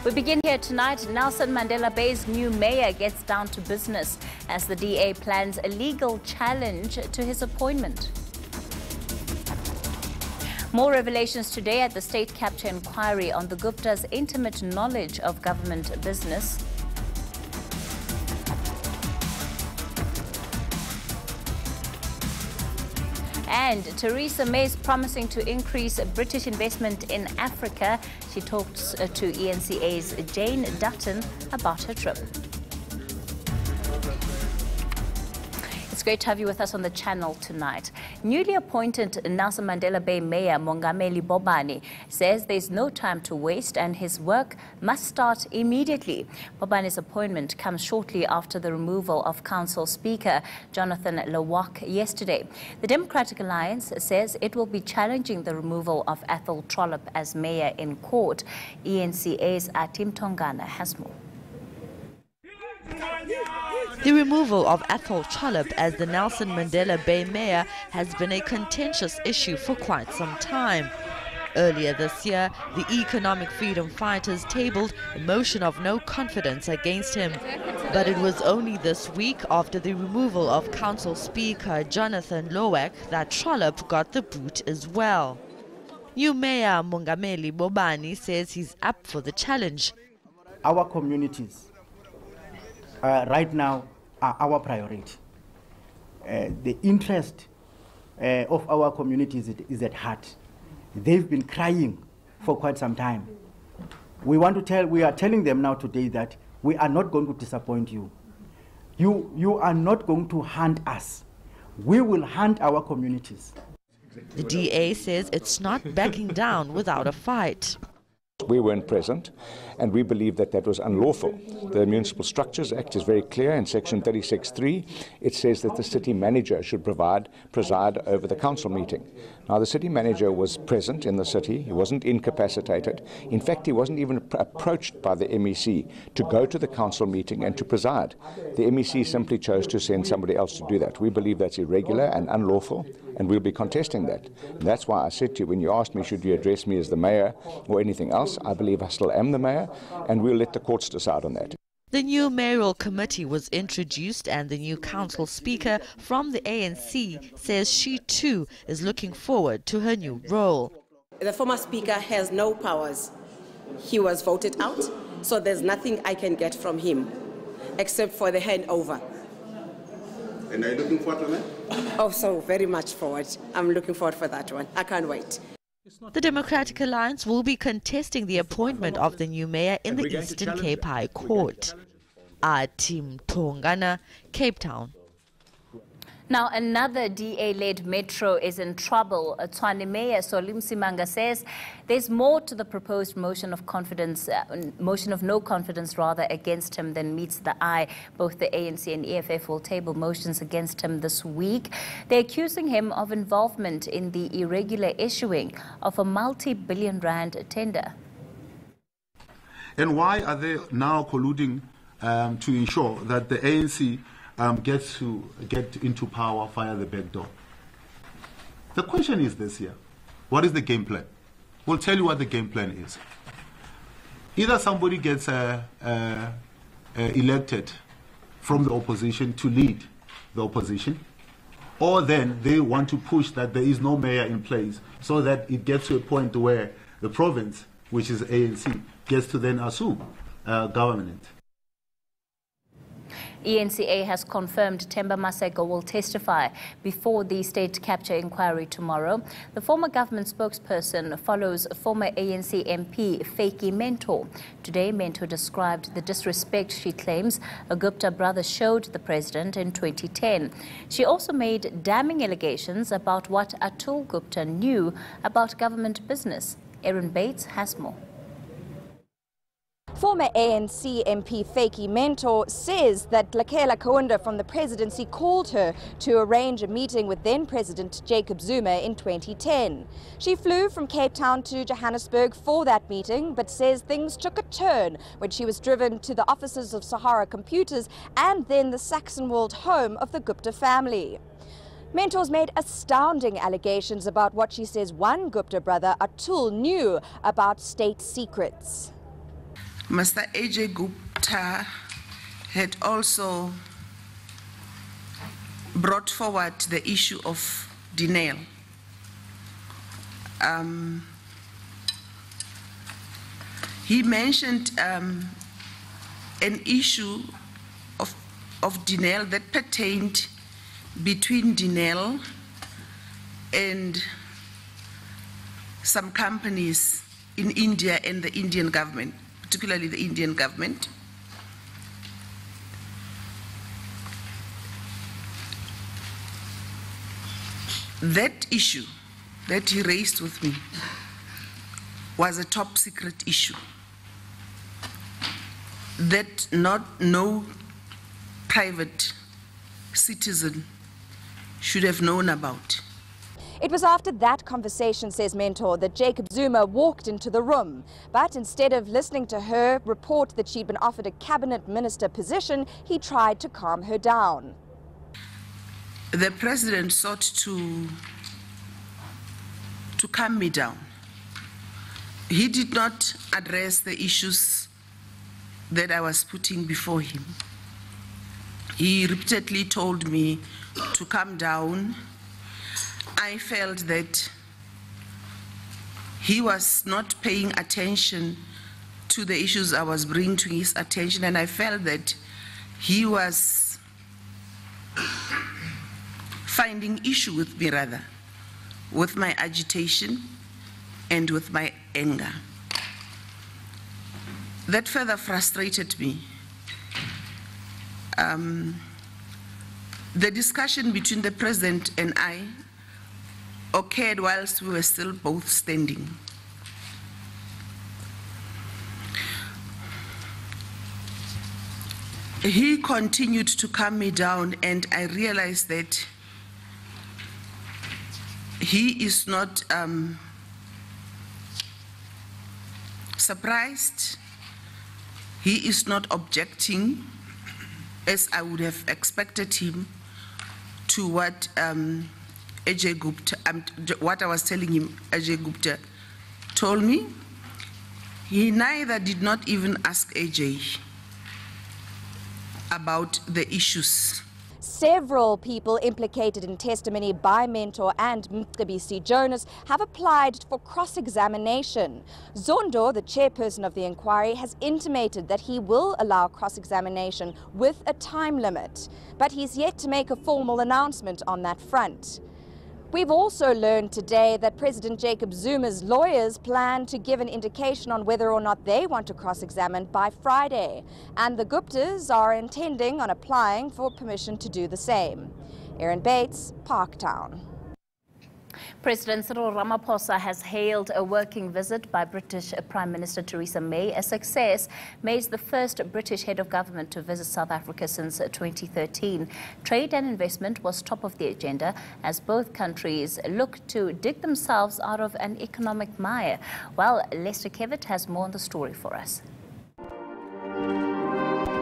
We begin here tonight. Nelson Mandela Bay's new mayor gets down to business as the DA plans a legal challenge to his appointment. More revelations today at the state capture inquiry on the Gupta's intimate knowledge of government business. And Theresa May's promising to increase British investment in Africa. She talks to ENCA's Jane Dutton about her trip. It's great to have you with us on the channel tonight. Newly appointed Nelson Mandela Bay Mayor Mongameli Bobani says there's no time to waste and his work must start immediately. Bobani's appointment comes shortly after the removal of Council Speaker Jonathan Lewak yesterday. The Democratic Alliance says it will be challenging the removal of Athol Trollip as mayor in court. ENCA's Atim Tongana has more. The removal of Athol Trollip as the Nelson Mandela Bay Mayor has been a contentious issue for quite some time. Earlier this year, the economic freedom fighters tabled a motion of no confidence against him. But it was only this week, after the removal of Council Speaker Jonathan Lewak, that Trollip got the boot as well. New Mayor Mongameli Bobani says he's up for the challenge. Our communities right now are our priority. The interest of our communities is at heart. They've been crying for quite some time. We are telling them now today that we are not going to disappoint you. You are not going to hunt us. We will hunt our communities. The DA says it's not backing down without a fight. We weren't present, and we believe that that was unlawful. The Municipal Structures Act is very clear in section 36(3). It says that the city manager should preside over the council meeting. Now, the city manager was present in the city. He wasn't incapacitated. In fact, he wasn't even approached by the MEC to go to the council meeting and to preside. The MEC simply chose to send somebody else to do that. We believe that's irregular and unlawful, and we'll be contesting that. And that's why I said to you, when you asked me, should you address me as the mayor or anything else, I believe I still am the mayor, and we'll let the courts decide on that. The new mayoral committee was introduced, and the new council speaker from the ANC says she too is looking forward to her new role. The former speaker has no powers. He was voted out, so there's nothing I can get from him except for the handover. And are you looking forward to that? Oh, so very much forward. I'm looking forward for that one. I can't wait. The Democratic Alliance will be contesting the appointment of the new mayor in the Eastern Cape High Court. Atim Tongana, Cape Town. Now, another DA-led metro is in trouble. Tshwane Mayor Solim Simanga says there's more to the proposed motion of no confidence against him than meets the eye. Both the ANC and EFF will table motions against him this week. They're accusing him of involvement in the irregular issuing of a multi-billion rand tender. And why are they now colluding to ensure that the ANC gets to get into power via the back door? The question is this here: what is the game plan? We'll tell you what the game plan is. Either somebody gets elected from the opposition to lead the opposition, or then they want to push that there is no mayor in place so that it gets to a point where the province, which is ANC, gets to then assume government. ENCA has confirmed Themba Maseko will testify before the state capture inquiry tomorrow. The former government spokesperson follows former ANC MP Fakey Mentor. Today, Mentor described the disrespect she claims a Gupta brother showed the president in 2010. She also made damning allegations about what Atul Gupta knew about government business. Aaron Bates has more. Former ANC MP Fakey Mentor says that Lakela Kaunda from the presidency called her to arrange a meeting with then-President Jacob Zuma in 2010. She flew from Cape Town to Johannesburg for that meeting, but says things took a turn when she was driven to the offices of Sahara Computers and then the Saxonwold home of the Gupta family. Mentor's made astounding allegations about what she says one Gupta brother, Atul, knew about state secrets. Mr. AJ Gupta had also brought forward the issue of denial. He mentioned an issue of denial that pertained between denial and some companies in India and the Indian government, particularly the Indian government. That issue that he raised with me was a top secret issue that no private citizen should have known about. It was after that conversation, says Mentor, that Jacob Zuma walked into the room. But instead of listening to her report that she'd been offered a cabinet minister position, he tried to calm her down. The president sought to calm me down. He did not address the issues that I was putting before him. He repeatedly told me to calm down. I felt that he was not paying attention to the issues I was bringing to his attention, and I felt that he was finding issue with me, rather, with my agitation and with my anger. That further frustrated me. The discussion between the president and I occurred whilst we were still both standing. He continued to calm me down, and I realized that he is not surprised. He is not objecting, as I would have expected him, to what Ajay Gupta, what I was telling him Ajay Gupta told me. He neither did not even ask Ajay about the issues. Several people implicated in testimony by Mentor and Mcebisi Jonas have applied for cross-examination. Zondo, the chairperson of the inquiry, has intimated that he will allow cross-examination with a time limit, but he's yet to make a formal announcement on that front. We've also learned today that President Jacob Zuma's lawyers plan to give an indication on whether or not they want to cross-examine by Friday, and the Guptas are intending on applying for permission to do the same. Erin Bates, Parktown. President Cyril Ramaphosa has hailed a working visit by British Prime Minister Theresa May a success. May is the first British head of government to visit South Africa since 2013. Trade and investment was top of the agenda as both countries look to dig themselves out of an economic mire. Well, Lester Kevitt has more on the story for us.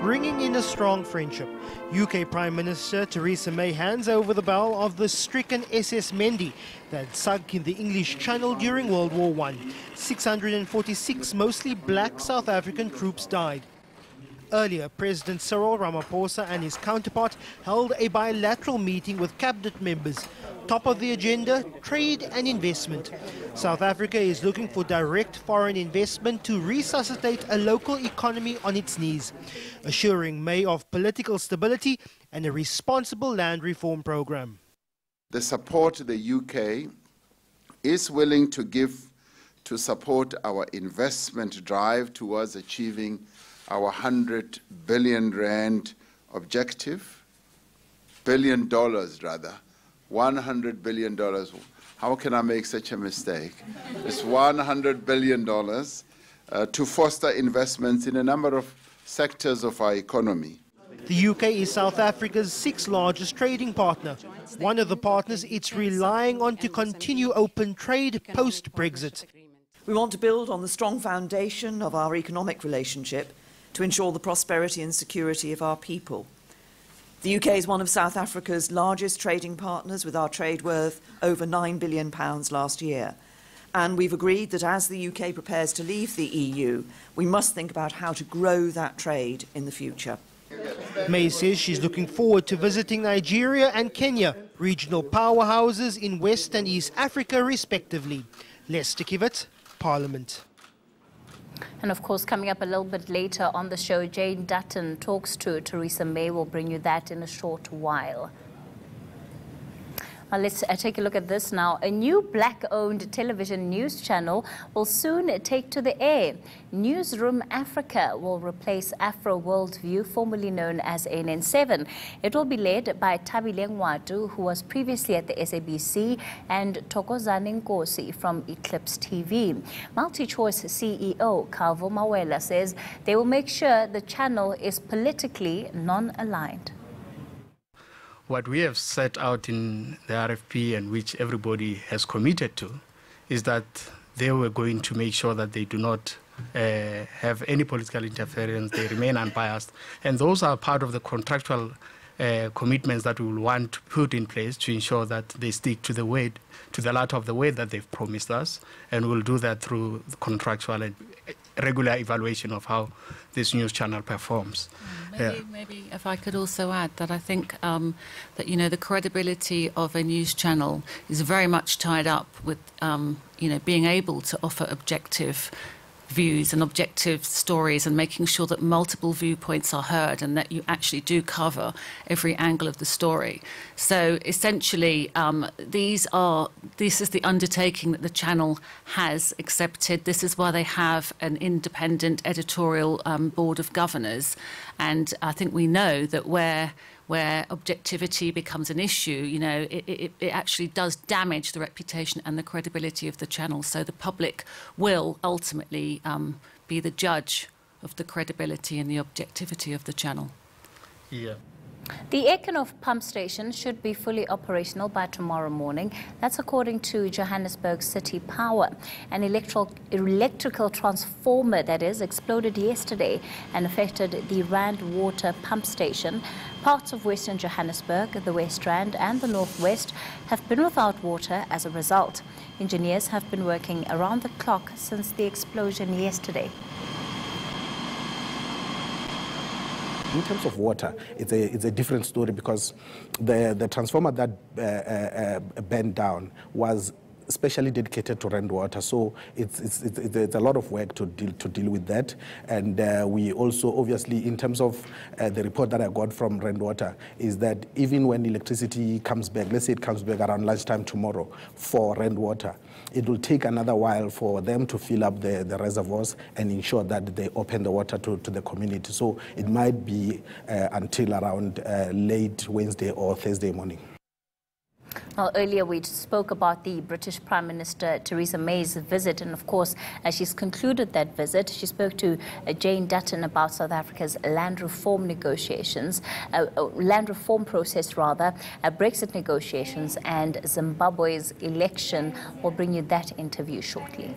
Bringing in a strong friendship, UK Prime Minister Theresa May hands over the bow of the stricken SS Mendi that sunk in the English Channel during World War I. 646 mostly black South African troops died. Earlier, President Cyril Ramaphosa and his counterpart held a bilateral meeting with cabinet members. Top of the agenda, trade and investment. South Africa is looking for direct foreign investment to resuscitate a local economy on its knees, assuring May of political stability and a responsible land reform program. The support the UK is willing to give to support our investment drive towards achieving our 100 billion rand objective, $100 billion. How can I make such a mistake? It's $100 billion to foster investments in a number of sectors of our economy. The UK is South Africa's sixth largest trading partner, one of the partners it's relying on to continue open trade post-Brexit. We want to build on the strong foundation of our economic relationship to ensure the prosperity and security of our people. The UK is one of South Africa's largest trading partners, with our trade worth over £9 billion last year. And we've agreed that as the UK prepares to leave the EU, we must think about how to grow that trade in the future. May says she's looking forward to visiting Nigeria and Kenya, regional powerhouses in West and East Africa respectively. Lester Kivat, Parliament. And of course, coming up a little bit later on the show, Jane Dutton talks to Theresa May. We'll bring you that in a short while. Let's take a look at this now. A new black-owned television news channel will soon take to the air. Newsroom Africa will replace Afro Worldview, formerly known as ANN7. It will be led by Tabile Ngwatu, who was previously at the SABC, and Thokozane Nkosi from Eclipse TV. MultiChoice CEO Calvo Mawela says they will make sure the channel is politically non-aligned. What we have set out in the RFP, and which everybody has committed to, is that they were going to make sure that they do not have any political interference, they remain unbiased. And those are part of the contractual commitments that we will want to put in place to ensure that they stick to the word, to the letter of the word that they've promised us. And we'll do that through the contractual and regular evaluation of how this news channel performs. Maybe if I could also add that I think that, you know, the credibility of a news channel is very much tied up with, you know, being able to offer objective views and objective stories and making sure that multiple viewpoints are heard and that you actually do cover every angle of the story. So essentially, this is the undertaking that the channel has accepted. This is why they have an independent editorial board of governors. And I think we know that where objectivity becomes an issue, you know, it actually does damage the reputation and the credibility of the channel. So the public will ultimately be the judge of the credibility and the objectivity of the channel. Yeah. The Ekenhof pump station should be fully operational by tomorrow morning. That's according to Johannesburg City Power. An electrical transformer, that is, exploded yesterday and affected the Rand Water pump station. Parts of Western Johannesburg, the West Rand and the Northwest have been without water as a result. Engineers have been working around the clock since the explosion yesterday. In terms of water, it's a different story because the transformer that burned down was especially dedicated to Rand Water, so it's a lot of work to deal with that. And we also, obviously, in terms of the report that I got from Rand Water, is that even when electricity comes back, let's say it comes back around lunchtime tomorrow for Rand Water, it will take another while for them to fill up the reservoirs and ensure that they open the water to the community. So it might be until around late Wednesday or Thursday morning. Well, earlier we spoke about the British Prime Minister Theresa May's visit, and of course, as she's concluded that visit, she spoke to Jane Dutton about South Africa's land reform negotiations, land reform process rather, Brexit negotiations and Zimbabwe's election. We'll bring you that interview shortly.